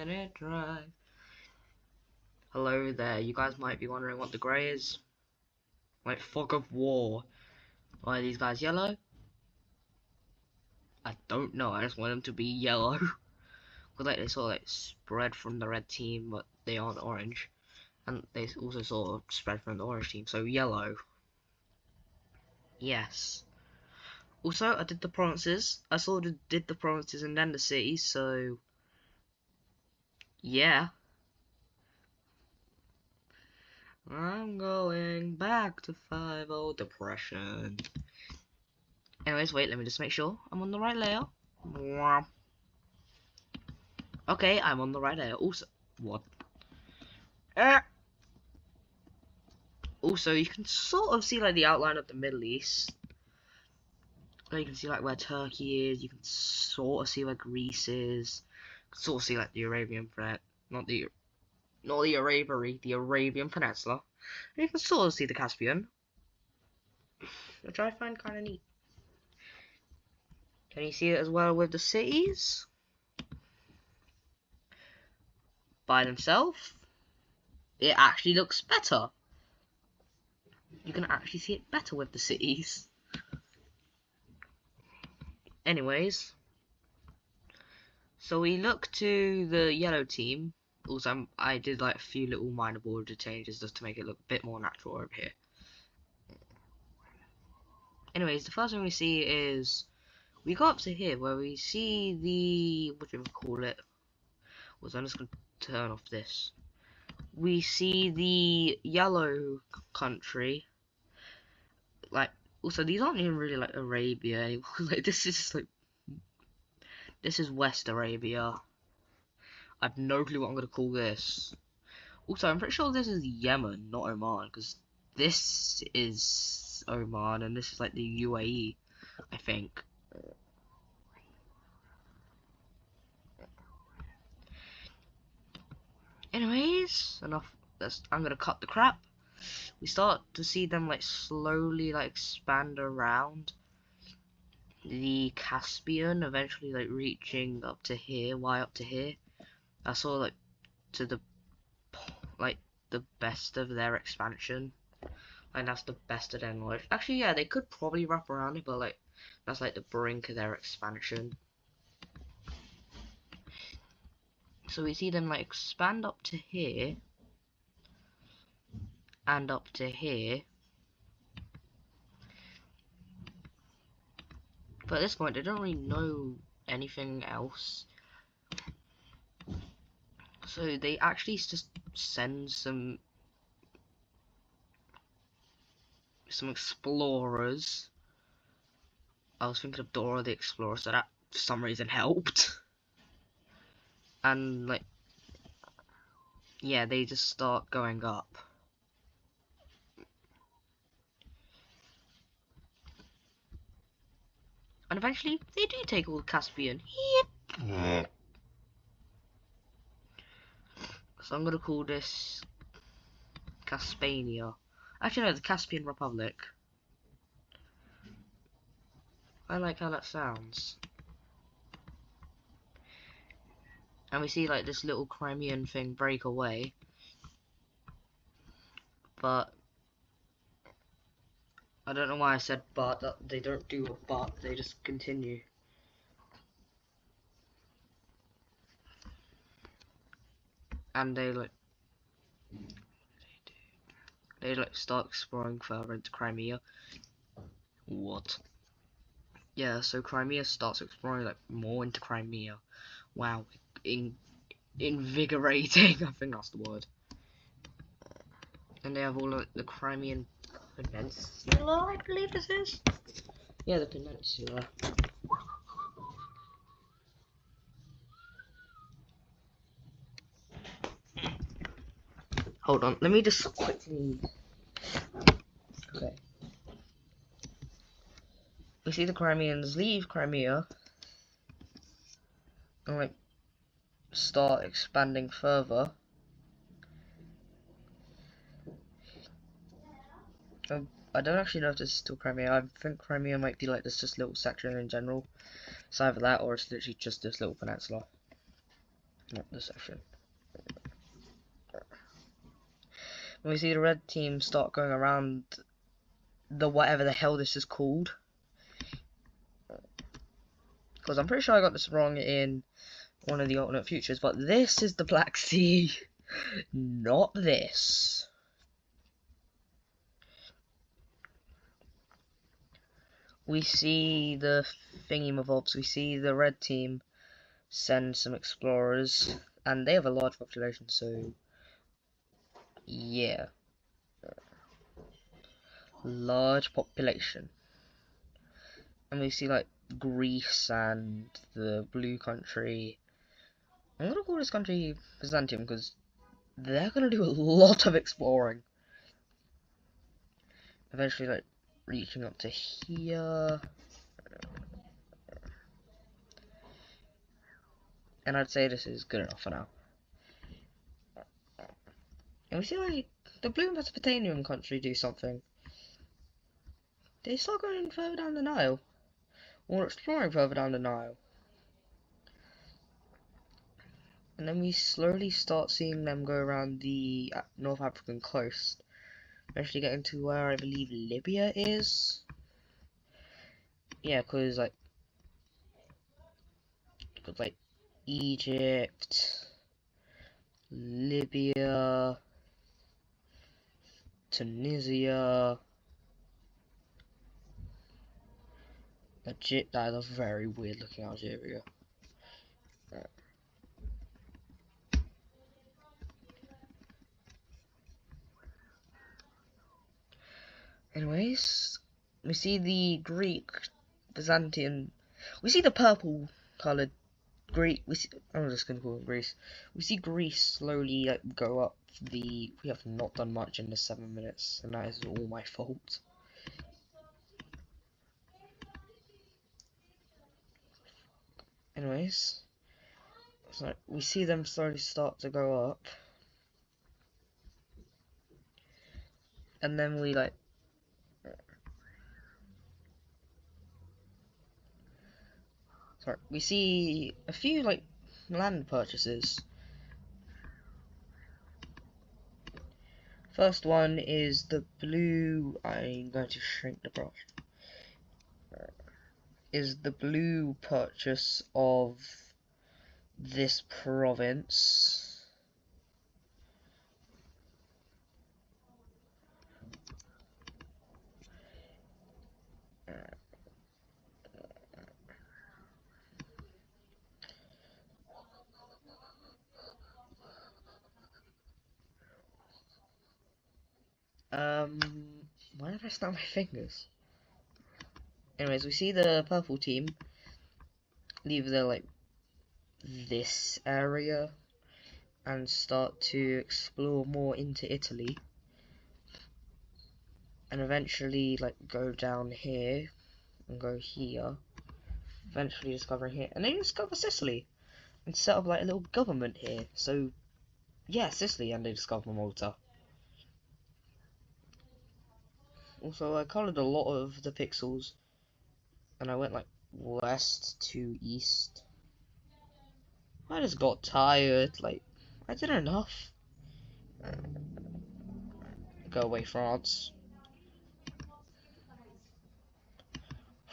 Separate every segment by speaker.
Speaker 1: minute drive. Hello there, you guys might be wondering what the grey is. Like fog of war. Why are these guys yellow? I don't know, I just want them to be yellow. Because like they sort of like spread from the red team, but they aren't orange. And they also sort of spread from the orange team, so yellow. Yes. Also, I did the provinces. I sort of did the provinces and then the cities, so yeah. I'm going back to 5-0 depression. Anyways, wait, let me just make sure I'm on the right layer. Okay, I'm on the right layer. Also, what? Also, you can sort of see like the outline of the Middle East. You can see like where Turkey is. You can sort of see where Greece is. You can sort of see like the Arabian Peninsula, not the Arabian Peninsula. And you can sort of see the Caspian, which I find kind of neat. Can you see it as well with the cities? By themselves, it actually looks better. You can actually see it better with the cities. Anyways, so we look to the yellow team. Also, I did like a few little minor border changes just to make it look a bit more natural over here. Anyways, the first thing we see is we go up to here where we see the, what do you call it? Well, I'm just going to turn off this. We see the yellow country. Like, also these aren't even really like Arabia anymore. Like this is West Arabia. I have no clue what I'm gonna call this. Also, I'm pretty sure this is Yemen, not Oman, because this is Oman and this is like the UAE, I think. Anyways, enough. I'm gonna cut the crap. We start to see them like slowly like expand around the Caspian, eventually like reaching up to here. Why up to here? That's all like to the best of their expansion. Like that's the best of their knowledge. Actually, yeah, they could probably wrap around it, but like that's like the brink of their expansion. So we see them like expand up to here and up to here. But at this point, they don't really know anything else. So they actually just send some explorers. I was thinking of Dora the Explorer, so that for some reason helped. And like, yeah, they just start going up. And eventually, they do take all the Caspian. Yep. So I'm gonna call this Caspania. Actually, no, the Caspian Republic. I like how that sounds. And we see like this little Crimean thing break away. But I don't know why I said but. They don't do a but, they just continue. And they start exploring further into Crimea. What? Yeah, so Crimea starts exploring like more into Crimea. Wow, invigorating. I think that's the word. And they have all like the Crimean Peninsula, I believe this is. Yeah, the peninsula. Hold on, let me just quickly. Okay. We see the Crimeans leave Crimea and like start expanding further. I don't actually know if this is still Crimea. I think Crimea might be like this just little section in general. It's either that or it's literally just this little peninsula. Not this section. We see the red team start going around the whatever the hell this is called. Because I'm pretty sure I got this wrong in one of the alternate futures, but this is the Black Sea, not this. We see the thingy-mabobs, we see the red team send some explorers, and they have a large population, so yeah. Large population. And we see like Greece and the blue country. I'm gonna call this country Byzantium because they're gonna do a lot of exploring. Eventually, like reaching up to here. And I'd say this is good enough for now. And we see like the blue Mesopotamian country do something. They start going further down the Nile. Or exploring further down the Nile. And then we slowly start seeing them go around the North African coast. Eventually getting to where I believe Libya is. Yeah, cause like Egypt, Libya, Tunisia, Egypt. That is a very weird looking Algeria. Right. Anyways, we see the Greek, Byzantine. We see the purple coloured Greek. I'm just gonna call it Greece. We see Greece slowly like go up the. We have not done much in the 7 minutes, and that is all my fault. Anyways, so we see them slowly start to go up, and then we like. Sorry, we see a few like land purchases. First one is the blue. I'm going to shrink the brush. Is the blue purchase of this province. Why did I snap my fingers? Anyways, we see the purple team leave their like this area and start to explore more into Italy, and eventually like go down here and go here, eventually discovering here, and they discover Sicily and set up like a little government here. So yeah, Sicily, and they discover Malta. Also, I coloured a lot of the pixels, and I went like west to east. I just got tired, like, I did enough. Go away, France.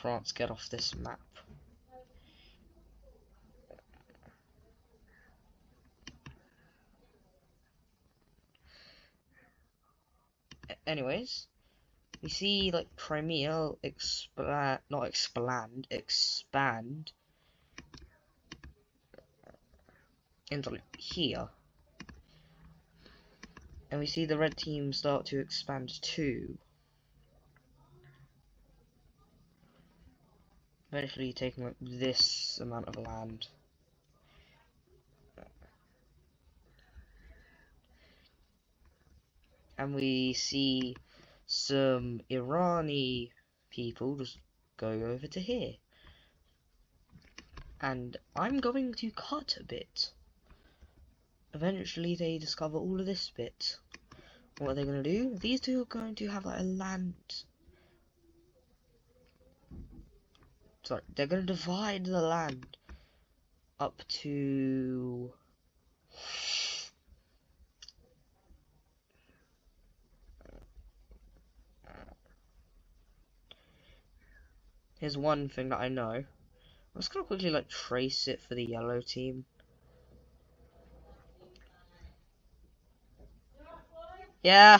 Speaker 1: France, get off this map. Anyways, we see like Crimea expand into like here, and we see the red team start to expand too, eventually taking like this amount of land. And we see some Irani people just go over to here. And I'm going to cut a bit. Eventually they discover all of this bit. What are they going to do? These two are going to have like a land. Sorry, they're going to divide the land up to Here's one thing that I know. I'm just gonna quickly like trace it for the yellow team. Yeah.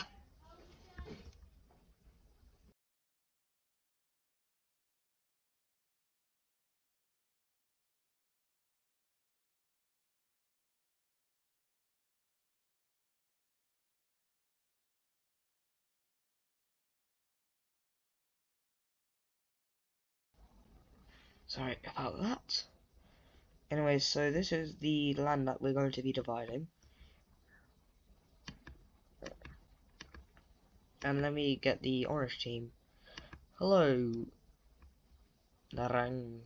Speaker 1: Sorry about that. Anyway, so this is the land that we're going to be dividing. And let me get the orange team. Hello. Naranja,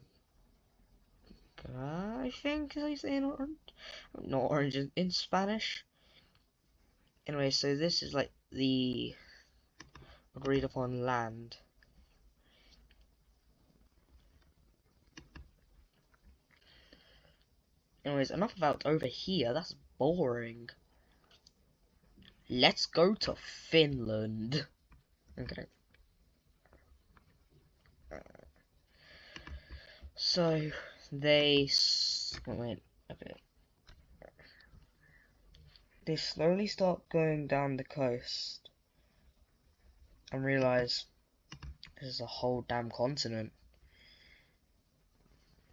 Speaker 1: I think is how you say in orange. Not orange in Spanish. Anyway, so this is like the agreed upon land. Anyways, enough about over here. That's boring. Let's go to Finland. Okay. So they wait a bit. They slowly start going down the coast and realize this is a whole damn continent.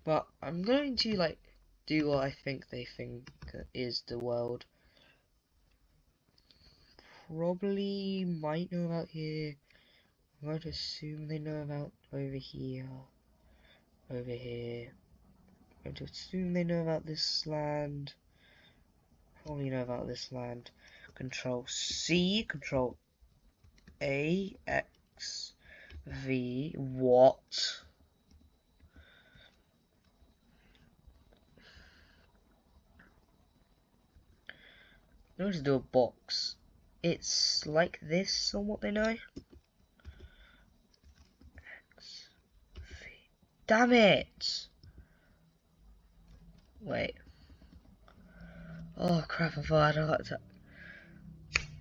Speaker 1: But I'm going to like do what I think they think is the world. Probably might know about here. I'm going to assume they know about over here. Over here. I'm going to assume they know about this land. Probably know about this land. Control C, Control A, X, V. What? I'm going to do a box. It's like this on what they know. X, V. Damn it! Wait. Oh crap, I thought I had a heart attack.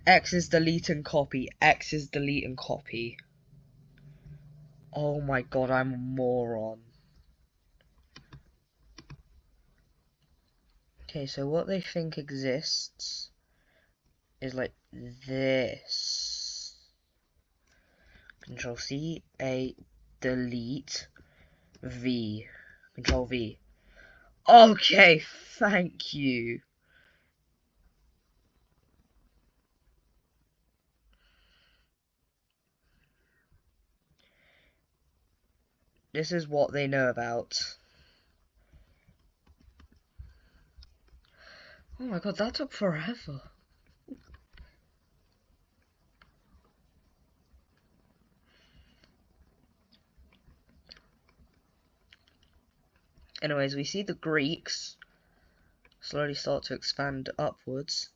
Speaker 1: X is delete and copy. X is delete and copy. Oh my god, I'm a moron. Okay, so what they think exists is like this. Control C, A, delete, V. Control V. Okay, thank you. This is what they know about. Oh my god, that took forever. Anyways, we see the Greeks slowly start to expand upwards.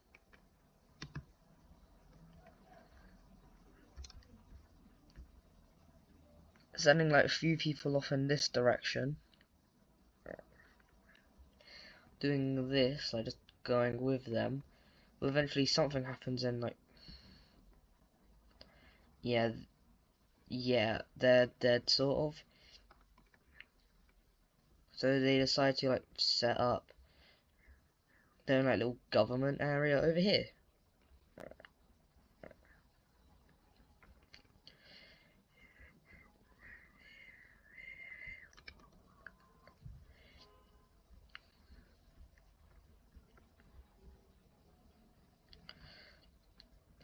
Speaker 1: Sending like a few people off in this direction. Doing this, like just going with them. But eventually something happens and like, yeah, they're dead sort of. So they decide to like set up their own like little government area over here.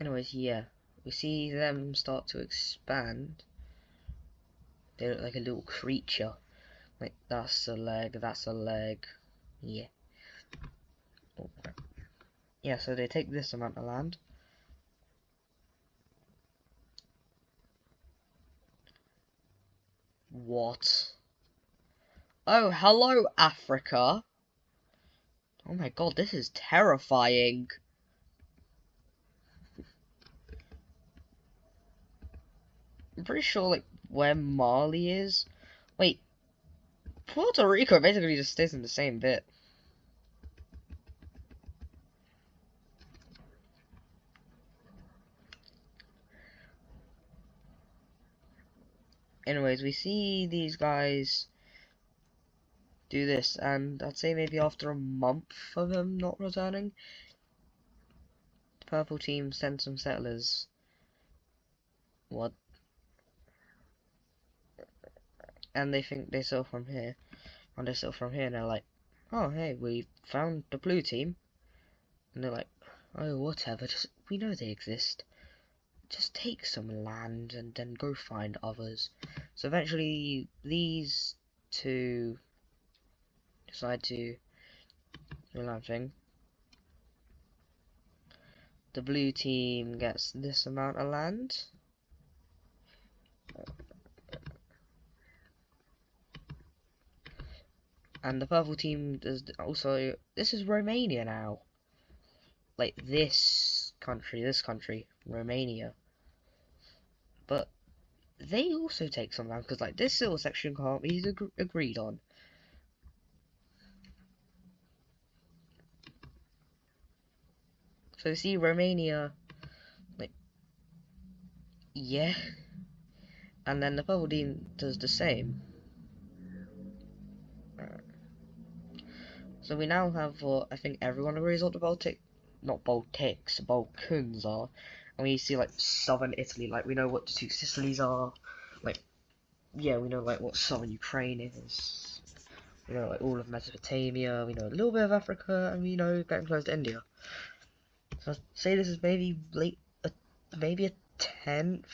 Speaker 1: Anyways, yeah, we see them start to expand. They look like a little creature. Like, that's a leg, that's a leg. Yeah. Oh, crap. Yeah, so they take this amount of land. What? Oh, hello, Africa. Oh my god, this is terrifying. I'm pretty sure, like, where Mali is. Wait, Puerto Rico basically just stays in the same bit. Anyways, we see these guys do this, and I'd say maybe after a month of them not returning, the purple team sent some settlers. What? And they think they saw from here, and they saw from here, and they're like, oh hey, we found the blue team. And they're like, oh whatever, just we know they exist. Just take some land and then go find others. So eventually these two decide to do land thing. The blue team gets this amount of land. And the purple team does also, this is Romania now. Like this country, Romania. But they also take some land, because like this little section can't be agreed on. So you see Romania, like, yeah. And then the purple team does the same. So we now have what I think everyone agrees what the Balkans are. And we see like southern Italy, like we know what the two Sicilies are. Like, yeah, we know like what southern Ukraine is. We know like all of Mesopotamia, we know a little bit of Africa, and we know getting close to India. So I'd say this is maybe maybe a 10th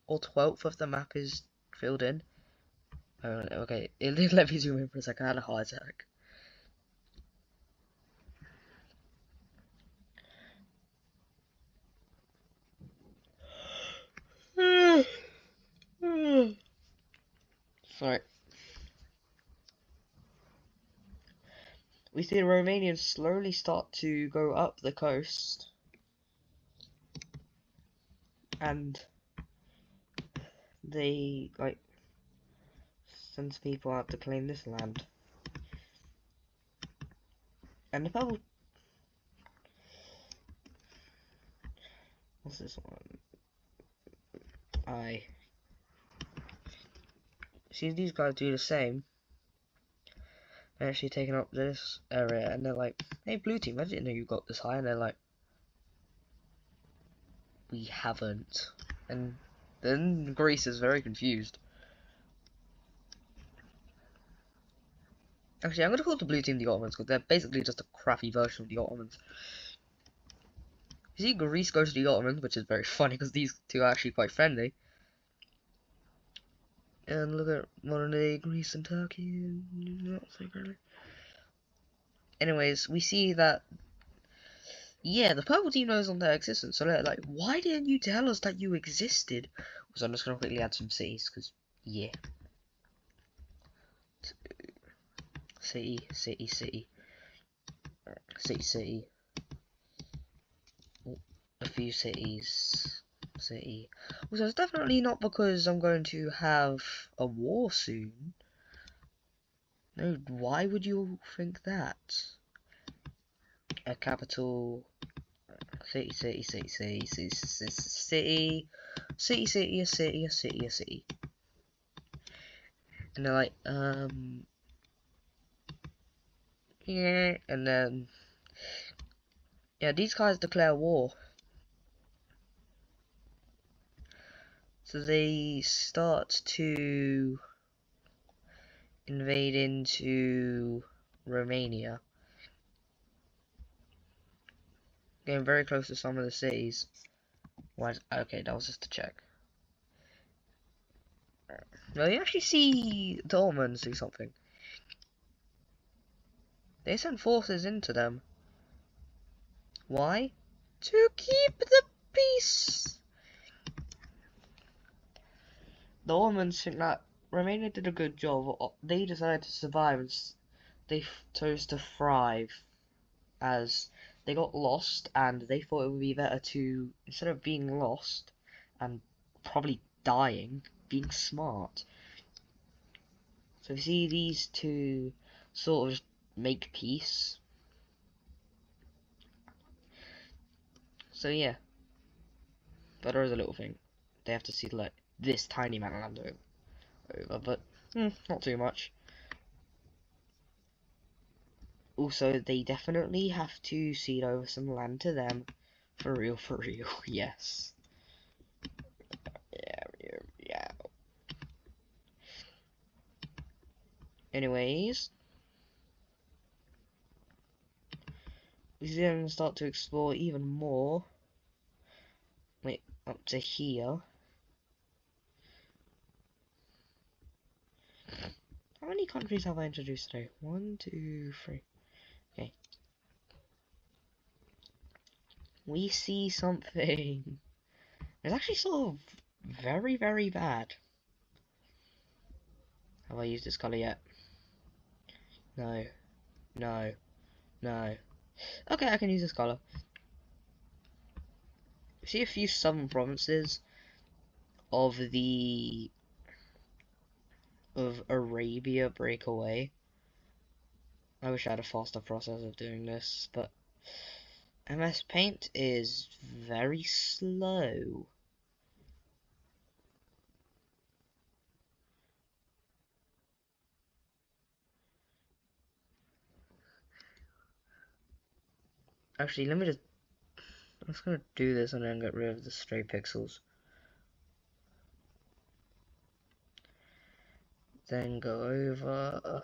Speaker 1: or 12th of the map is filled in. Oh, okay, let me zoom in for a second, I had a heart attack. Sorry. We see the Romanians slowly start to go up the coast, and they like send people out to claim this land. And the purple, what's this one? I see these guys do the same. They're actually taking up this area, and they're like, "Hey, blue team, I didn't know you got this high." And they're like, "We haven't." And then Greece is very confused. Actually, I'm gonna call the blue team the Ottomans, because they're basically just a crappy version of the Ottomans. You see Greece go to the Ottomans, which is very funny because these two are actually quite friendly. And look at modern day Greece and Turkey, not so friendly. Anyways, we see that, yeah, the purple team knows on their existence, so they're like, why didn't you tell us that you existed? So I'm just gonna quickly add some cities, because, yeah. City, city, city. City, city. A few cities. City. Also, it's definitely not because I'm going to have a war soon. No, why would you think that? A capital. City, city, city, city, city, city, city, city, a city, a city, a city. And they're like, yeah, and then, yeah, these guys declare war. So they start to invade into Romania. Getting very close to some of the cities. Okay, that was just to check. No, you actually see the Ottomans do something. They send forces into them. Why? To keep the peace. The Ottomans think that Romania did a good job. They decided to survive and they chose to thrive, as they got lost and they thought it would be better to, instead of being lost and probably dying, being smart. So you see these two sort of make peace. So yeah. But there is a little thing. They have to see like this tiny amount of land. over, but not too much. Also, they definitely have to cede over some land to them. For real, yes. Yeah. Anyways, we then start to explore even more. Wait, up to here. How many countries have I introduced today? 1, 2, 3. Okay. We see something. It's actually sort of very, very bad. Have I used this colour yet? No. No. No. Okay, I can use this colour. See a few southern provinces of Arabia break away. I wish I had a faster process of doing this, but MS Paint is very slow. Actually, I'm just gonna do this and then get rid of the stray pixels. Then go over,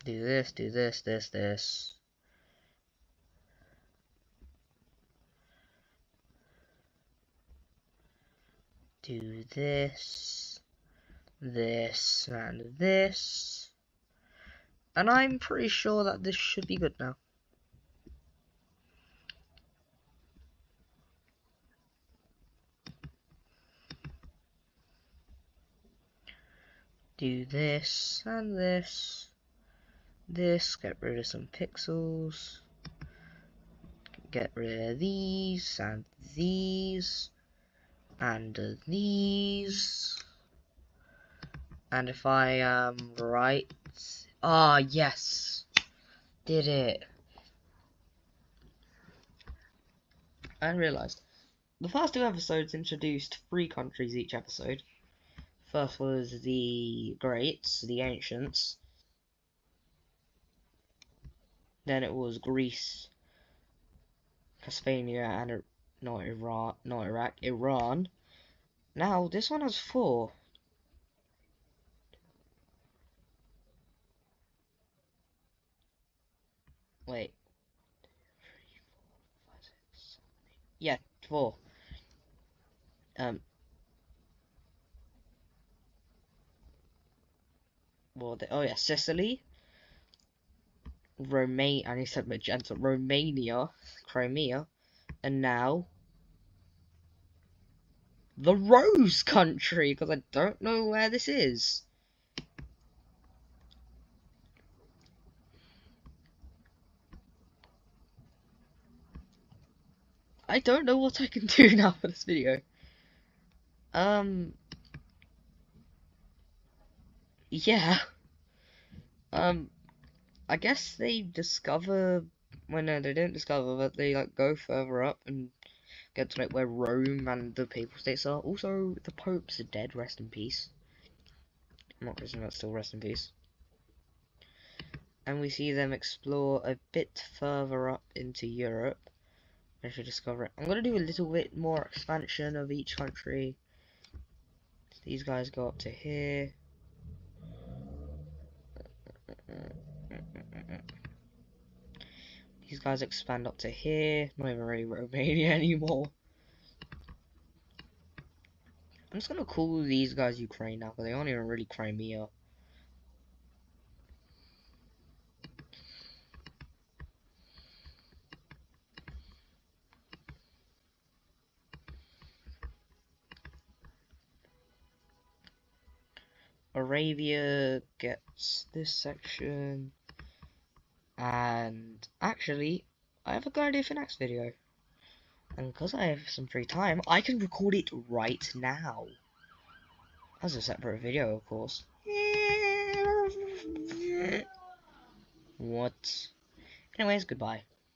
Speaker 1: do this, this. Do this, and this. And I'm pretty sure that this should be good now. Do this, and this. This, get rid of some pixels. Get rid of these, and these. And these. And if I am right... Ah, yes! Did it! I realised. The first 2 episodes introduced 3 countries each episode. First was the Greats, the Ancients. Then it was Greece, Hispania, and not Iraq, Iran. Now, this one has 4. Wait. Yeah, 4. Well, oh yeah, Sicily, Romania, and he said magenta, Romania, Crimea, and now the Rose Country, because I don't know where this is. I don't know what I can do now for this video. Yeah. I guess they discover, well no, they don't discover, but they like go further up and get to like where Rome and the Papal States are. Also, the Pope's dead, rest in peace. I'm not Christian, but still rest in peace. And we see them explore a bit further up into Europe. I should discover it. I'm gonna do a little bit more expansion of each country. These guys go up to here. These guys expand up to here. Not even really Romania anymore. I'm just gonna call these guys Ukraine now, because they aren't even really Crimea. Arabia gets this section. And actually, I have a good idea for next video. And because I have some free time, I can record it right now. As a separate video, of course. What? Anyways, goodbye.